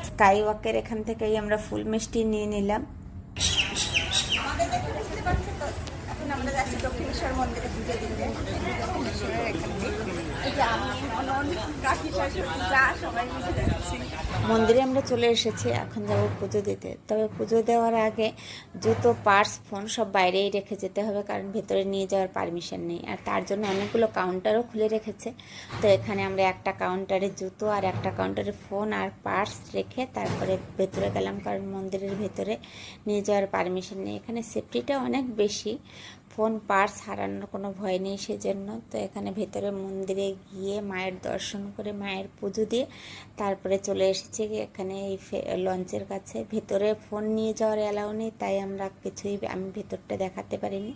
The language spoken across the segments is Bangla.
স্কাই ওয়াকের এখান থেকেই আমরা ফুল মিষ্টি নিয়ে নিলাম। এখন আমরা যাচ্ছি দক্ষিণেশ্বর মন্দিরে পুজো দিতে। মন্দিরে আমরা চলে এসেছি, এখন যাব পুজো দিতে। তবে পুজো দেওয়ার আগে জুতো, পার্স, ফোন সব বাইরেই রেখে যেতে হবে, কারণ ভেতরে নিয়ে যাওয়ার পারমিশন নেই। আর তার জন্য অনেকগুলো কাউন্টারও খুলে রেখেছে। তো এখানে আমরা একটা কাউন্টারে জুতো আর একটা কাউন্টারে ফোন আর পার্স রেখে তারপরে ভেতরে গেলাম, কারণ মন্দিরের ভেতরে নিয়ে যাওয়ার পারমিশন নেই। এখানে সেফটিটা অনেক বেশি, ফোন পার্স হারানোর কোনো ভয় নেই সেজন্য। তো এখানে ভেতরে মন্দিরে গিয়ে মায়ের দর্শন করে মায়ের পুজো দিয়ে তারপরে চলে এসেছি এখানে এই লঞ্চের কাছে। ভেতরে ফোন নিয়ে যাওয়ার অ্যালাউ নেই, তাই আমরা আমি ভেতরটা দেখাতে পারিনি।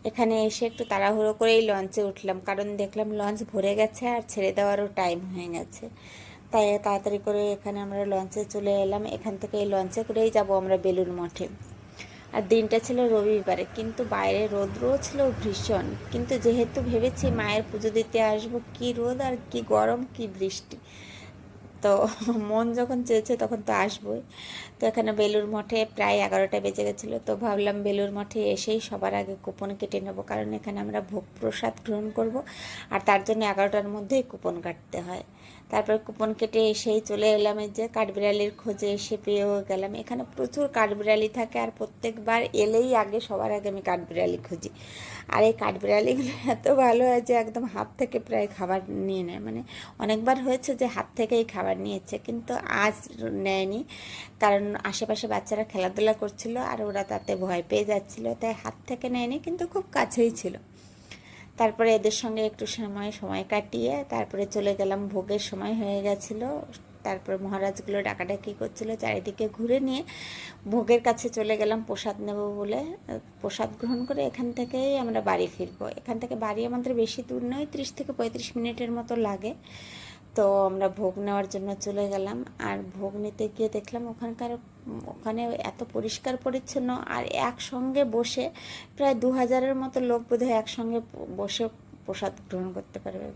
এখানে এসে একটু তাড়াহুড়ো করে এই লঞ্চে উঠলাম, কারণ দেখলাম লঞ্চ ভরে গেছে আর ছেড়ে দেওয়ারও টাইম হয়ে গেছে। তাই তাড়াতাড়ি করে এখানে আমরা লঞ্চে চলে এলাম। এখান থেকে এই লঞ্চে করেই যাব আমরা বেলুড় মঠে। আর দিনটা ছিল রবিবারে, কিন্তু বাইরে রোদ্রও ছিল ভীষণ। কিন্তু যেহেতু ভেবেছি মায়ের পুজো দিতে আসবো, কি রোদ আর কি গরম কি বৃষ্টি, তো মন যখন চেয়েছে তখন তো আসবোই। তো এখানে বেলুড় মঠে প্রায় 11টা বেজে গেছিলো। তো ভাবলাম বেলুড় মঠে এসেই সবার আগে কুপন কেটে নেব, কারণ এখানে আমরা ভোগ প্রসাদ গ্রহণ করব, আর তার জন্য 11টার মধ্যেই কুপন কাটতে হয়। তারপর কুপন কেটে এসেই চলে এলাম এই যে কাঠবিড়ালির খোঁজে, এসে পেয়েও গেলাম। এখানে প্রচুর কাঠবিড়ালি থাকে, আর প্রত্যেকবার এলেই সবার আগে আমি কাঠবিড়ালি খুঁজি। আর এই কাঠবিড়ালিগুলো এত ভালো হয় যে একদম হাত থেকে প্রায় খাবার নিয়ে নেয়। মানে অনেকবার হয়েছে যে হাত থেকেই খাবার নিয়েছে, কিন্তু আজ নেয়নি, কারণ আশেপাশে বাচ্চারা খেলাধুলা করছিল আর ওরা তাতে ভয় পেয়ে যাচ্ছিল, তাই হাত থেকে নেয়নি, কিন্তু খুব কাছেই ছিল। তারপরে এদের সঙ্গে একটু সময় কাটিয়ে তারপরে চলে গেলাম, ভোগের সময় হয়ে গেছিলো। তারপর মহারাজগুলো ডাকাডাকি করছিল, চারিদিকে ঘুরে নিয়ে ভোগের কাছে চলে গেলাম প্রসাদ নেব বলে। প্রসাদ গ্রহণ করে এখান থেকেই আমরা বাড়ি ফিরবো। এখান থেকে বাড়ি আমাদের বেশি দূর নয়, 30 থেকে 35 মিনিটের মতো লাগে। তো আমরা ভোগ নেওয়ার জন্য চলে গেলাম। আর ভোগ নিতে গিয়ে দেখলাম ওখানে এত পরিষ্কার পরিচ্ছন্ন, আর একসঙ্গে বসে প্রায় 2000-এর মতো লোক বোধহয় একসঙ্গে বসে প্রসাদ গ্রহণ করতে পারবে।